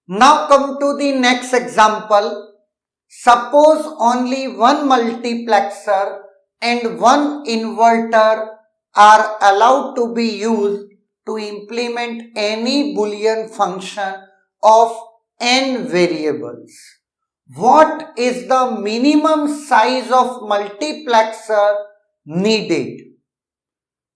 Now come to the next example. Suppose only one multiplexer and one inverter are allowed to be used to implement any Boolean function of n variables. What is the minimum size of multiplexer needed?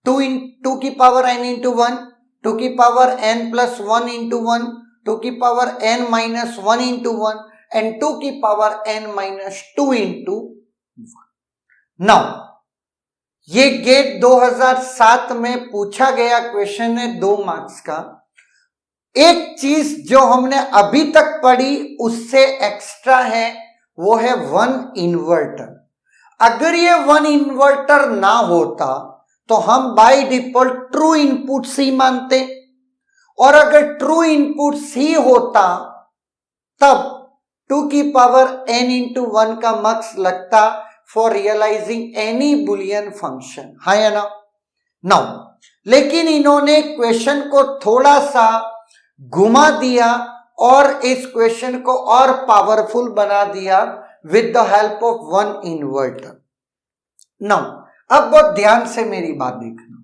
2 की power n into 1, 2 की power n plus 1 into 1, 2 की power n minus 1 into 1 and 2 की power n minus 2 into 1. Now, ये gate 2007 में पूछा गया question है 2 marks का. एक चीज जो हमने अभी तक पढ़ी उससे एक्स्ट्रा है, वो है 1 इन्वर्टर. अगर ये 1 इन्वर्टर ना होता तो हम by default true input C मानते, और अगर ट्रू इनपुट सी होता तब 2 की पावर n इंटू 1 का मक्स लगता for realising any Boolean function, हाँ या ना? नाउ लेकिन इन्होंने क्वेश्चन को थोड़ा सा घुमा दिया और इस क्वेश्चन को और पावरफुल बना दिया with the help of 1 inverter. Now अब बहुत ध्यान से मेरी बात देखना.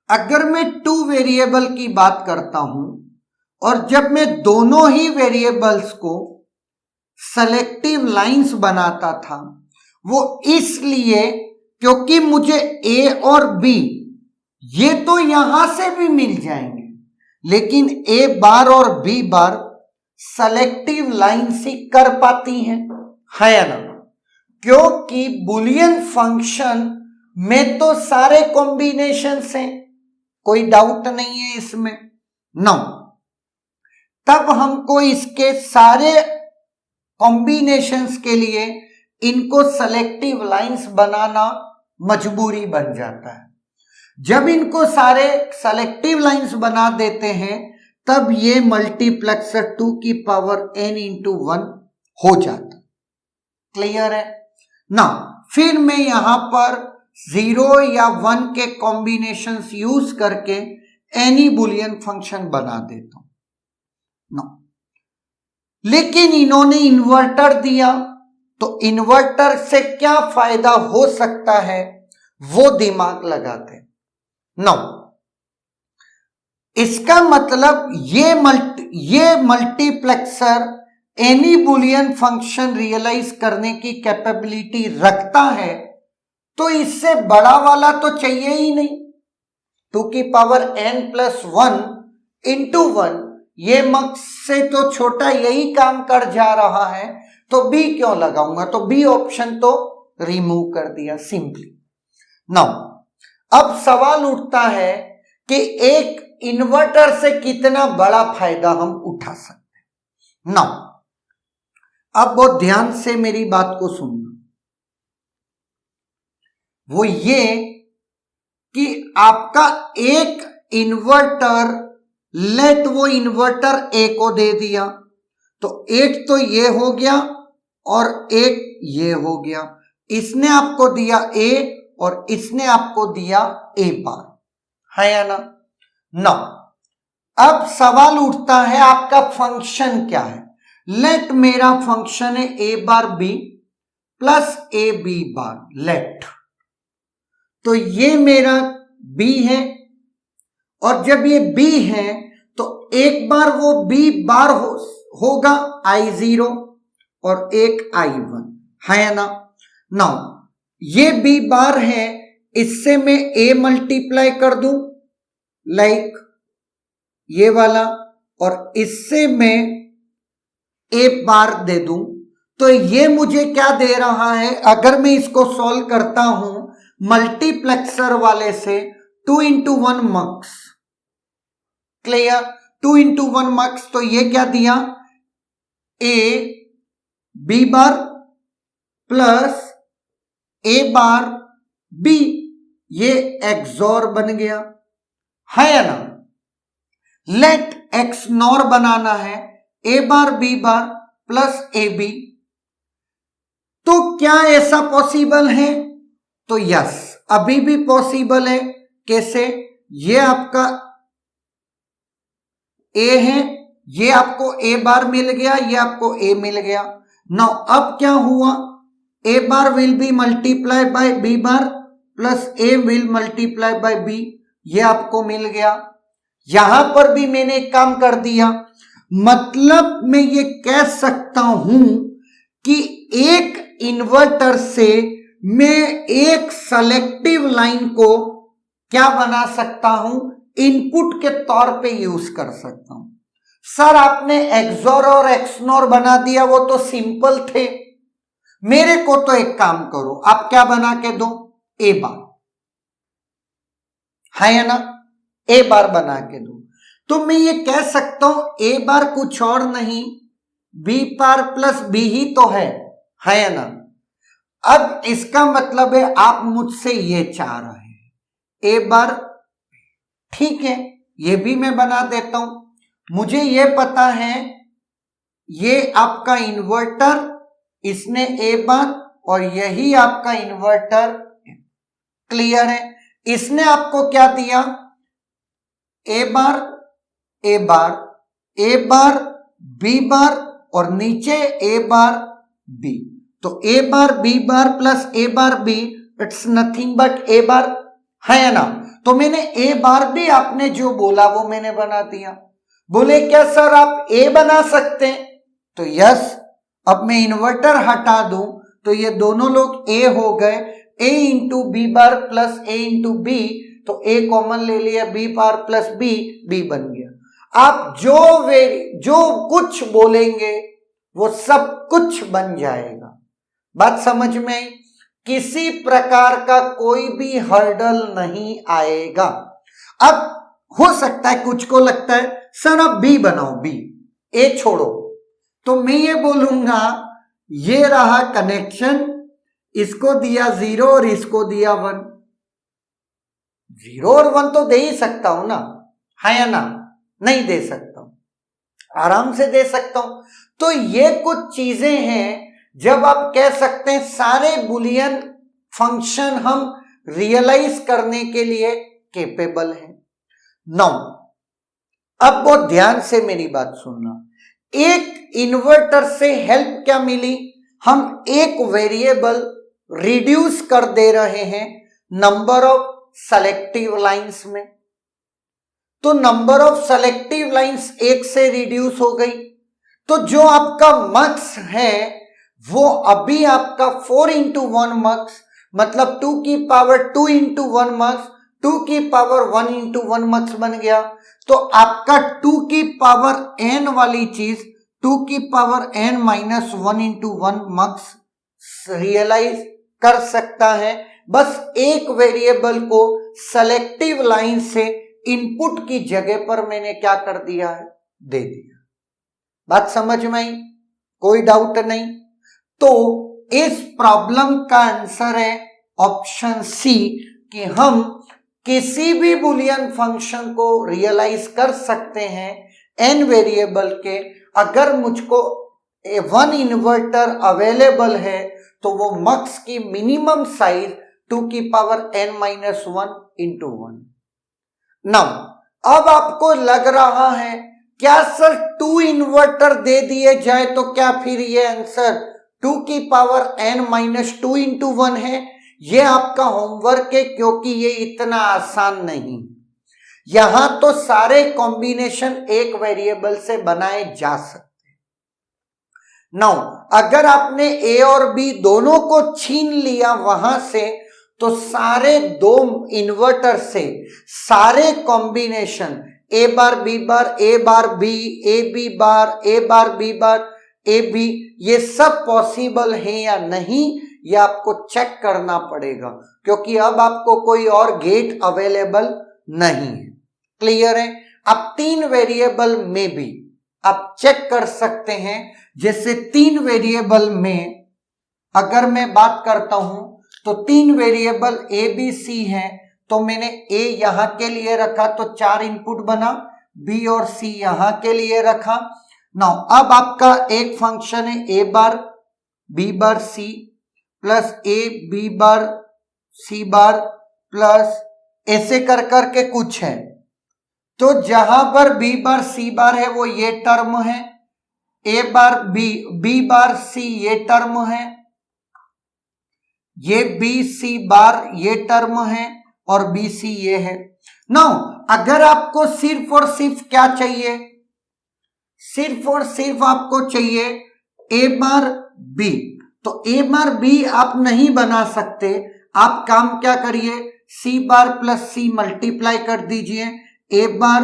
अगर मैं 2 वेरिएबल की बात करता हूं और जब मैं दोनों ही वेरिएबल्स को सेलेक्टिव लाइंस बनाता था, वो इसलिए क्योंकि मुझे ए और बी ये तो यहां से भी मिल जाएंगे, लेकिन ए बार और बी बार सेलेक्टिव लाइंस ही कर पाती हैं, है या ना? क्योंकि बुलियन फंक्शन में तो सारे कॉम्बिनेशंस हैं, कोई डाउट नहीं है इसमें. नाउ तब हमको इसके सारे कॉम्बिनेशंस के लिए इनको सेलेक्टिव लाइंस बनाना मजबूरी बन जाता है. जब इनको सारे सेलेक्टिव लाइंस बना देते हैं तब ये मल्टीप्लेक्सर 2 की पावर n इंटू 1 हो जाता. क्लियर है ना? फिर मैं यहां पर 0 या 1 के कॉम्बिनेशंस यूज करके एनी बुलियन फंक्शन बना देता हूं ना. लेकिन इन्होंने इन्वर्टर दिया तो इन्वर्टर से क्या फायदा हो सकता है वो दिमाग लगाते. नाउ इसका मतलब ये multiplexer any Boolean function realise करने की कैपेबिलिटी रखता है, तो इससे बड़ा वाला तो चाहिए ही नहीं. 2 की पावर n प्लस 1 इंटू 1 ये मक्स से तो छोटा यही काम कर जा रहा है, तो बी क्यों लगाऊंगा? तो बी ऑप्शन तो रिमूव कर दिया सिंपली. नाउ अब सवाल उठता है कि एक इन्वर्टर से कितना बड़ा फायदा हम उठा सकते हैं. नाउ अब बहुत ध्यान से मेरी बात को सुनना. वो ये कि आपका एक इन्वर्टर, लेट वो इन्वर्टर ए को दे दिया, तो एक तो ये हो गया और एक ये हो गया. इसने आपको दिया ए और इसने आपको दिया ए बार, है या ना? नाउ अब सवाल उठता है आपका फंक्शन क्या है. लेट मेरा फंक्शन है A bar B plus A B bar, let. तो ये मेरा बी है और जब ये बी है तो एक बार वो बी बार होगा I0 और एक I1, है या ना? नाउ ये बी बार है, इससे मैं ए मल्टीप्लाई कर दूं लाइक ये वाला, और इससे मैं ए बार दे दूं, तो ये मुझे क्या दे रहा है? अगर मैं इसको सॉल्व करता हूं मल्टीप्लेक्सर वाले से 2 into 1 mux, clear? 2 into 1 mux, तो ये क्या दिया? A B bar plus A bar B, ये एक्सॉर बन गया, है या ना? लेट एक्स नॉर बनाना है A bar B bar plus A B. तो क्या ऐसा पॉसिबल है? तो यस, अभी भी पॉसिबल है. कैसे? ये आपका ए है, ये आपको ए बार मिल गया, ये आपको ए मिल गया। नाउ अब क्या हुआ, A bar will be multiply by B bar plus A will multiply by B, ये आपको मिल गया। यहां पर भी मैंने एक काम कर दिया, मतलब मैं ये कह सकता हूं कि एक इन्वर्टर से मैं एक सेलेक्टिव लाइन को क्या बना सकता हूं, इनपुट के तौर पे यूज कर सकता हूं। सर आपने एक्सोर और एक्सनोर बना दिया, वो तो सिंपल थे। मेरे को तो एक काम करो, आप क्या बना के दो, ए बार, है ना, ए बार बना के दो। तो मैं ये कह सकता हूं ए बार कुछ और नहीं, बी बार प्लस बी ही तो है ना। अब इसका मतलब है आप मुझसे ये चाह रहे हैं, ए बार, ठीक है, ये भी मैं बना देता हूं। मुझे ये पता है ये आपका इन्वर्टर, इसने ए बार और यही आपका इन्वर्टर, क्लियर है। इसने आपको क्या दिया, ए बार A bar A bar B बार और नीचे ए बार बी, तो A bar B bar plus A bar B, it's nothing but A bar, है ना। तो मैंने ए बार भी आपने जो बोला वो मैंने बना दिया। बोले क्या सर आप ए बना सकते हैं, तो यस। अब मैं इन्वर्टर हटा दूं तो ये दोनों लोग ए हो गए, A into B bar plus A into B, तो ए कॉमन ले लिया, B bar plus B, B बन गया। आप जो कुछ बोलेंगे वो सब कुछ बन जाएगा। बात समझ में आई, किसी प्रकार का कोई भी हर्डल नहीं आएगा। अब हो सकता है कुछ को लगता है सर अब बी बनाओ, बी, ए छोड़ो, तो मैं ये बोलूंगा ये रहा कनेक्शन, इसको दिया 0 और इसको दिया 1, 0 और 1 तो दे ही सकता हूं ना, है या ना, नहीं दे सकता हूं, आराम से दे सकता हूं। तो ये कुछ चीजें हैं जब आप कह सकते हैं सारे बुलियन फंक्शन हम रियलाइज करने के लिए केपेबल हैं। नाउ अब बहुत ध्यान से मेरी बात सुनना, एक इन्वर्टर से हेल्प क्या मिली, हम एक वेरिएबल रिड्यूस कर दे रहे हैं नंबर ऑफ सेलेक्टिव लाइंस में। तो नंबर ऑफ सेलेक्टिव लाइंस एक से रिड्यूस हो गई, तो जो आपका मक्स है वो अभी आपका 4 इंटू 1 मक्स, मतलब 2 की पावर 2 इंटू 1 मक्स, 2 की पावर 1 इंटू 1 मक्स बन गया। तो आपका 2 की पावर n वाली चीज 2 की पावर n माइनस 1 इंटू 1 मक्स रियलाइज कर सकता है। बस एक वेरिएबल को सेलेक्टिव लाइन से इनपुट की जगह पर मैंने क्या कर दिया है, दे दिया। बात समझ में आई, कोई डाउट नहीं। तो इस प्रॉब्लम का आंसर है ऑप्शन सी, कि हम किसी भी बुलियन फंक्शन को रियलाइज कर सकते हैं n वेरिएबल के। अगर मुझको 1 इन्वर्टर अवेलेबल है तो वो मक्स की मिनिमम साइज 2 की power n minus 1 into 1। Now अब आपको लग रहा है क्या सर 2 इन्वर्टर दे दिए जाए तो क्या फिर ये आंसर 2 की पावर n माइनस 2 इंटू 1 है? ये आपका होमवर्क है, क्योंकि ये इतना आसान नहीं। यहां तो सारे कॉम्बिनेशन एक वेरिएबल से बनाए जा सकते हैं। नाउ अगर आपने ए और बी दोनों को छीन लिया वहां से, तो सारे दो इन्वर्टर से सारे combination A bar B bar, A bar B, A B bar, A bar B bar, A B, ये सब पॉसिबल है या नहीं, ये आपको चेक करना पड़ेगा, क्योंकि अब आपको कोई और गेट अवेलेबल नहीं है। क्लियर है? अब 3 वेरिएबल में भी आप चेक कर सकते हैं। जैसे 3 वेरिएबल में अगर मैं बात करता हूं तो 3 वेरिएबल ए बी सी है, तो मैंने ए यहां के लिए रखा तो 4 इनपुट बना, बी और सी यहां के लिए रखा। नाउ अब आपका एक फंक्शन है A bar B bar C plus A B bar C bar plus ऐसे कर करके कुछ है। तो जहां पर बी बार सी बार है वो ये टर्म है, ए बार बी बार सी ये टर्म है, ये बी सी बार ये टर्म है और बी सी ये है। नाउ अगर आपको सिर्फ और सिर्फ क्या चाहिए, सिर्फ और सिर्फ आपको चाहिए ए बार बी, तो ए बार बी आप नहीं बना सकते। आप काम क्या करिए, सी बार प्लस सी मल्टीप्लाई कर दीजिए, ए bar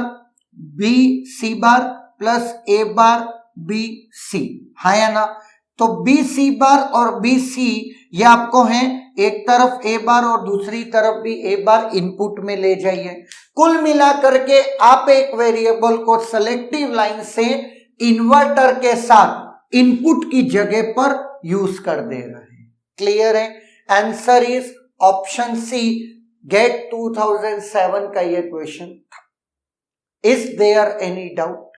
B C bar plus A bar B C, है या ना। तो बी सी बार और बी सी ये आपको है, एक तरफ ए बार और दूसरी तरफ भी ए बार इनपुट में ले जाइए। कुल मिलाकर के आप एक वेरिएबल को सेलेक्टिव लाइन से इन्वर्टर के साथ इनपुट की जगह पर यूज कर दे रहे हैं। क्लियर है? Answer is option C, GATE 2007 का ये क्वेश्चन था। Is there any doubt?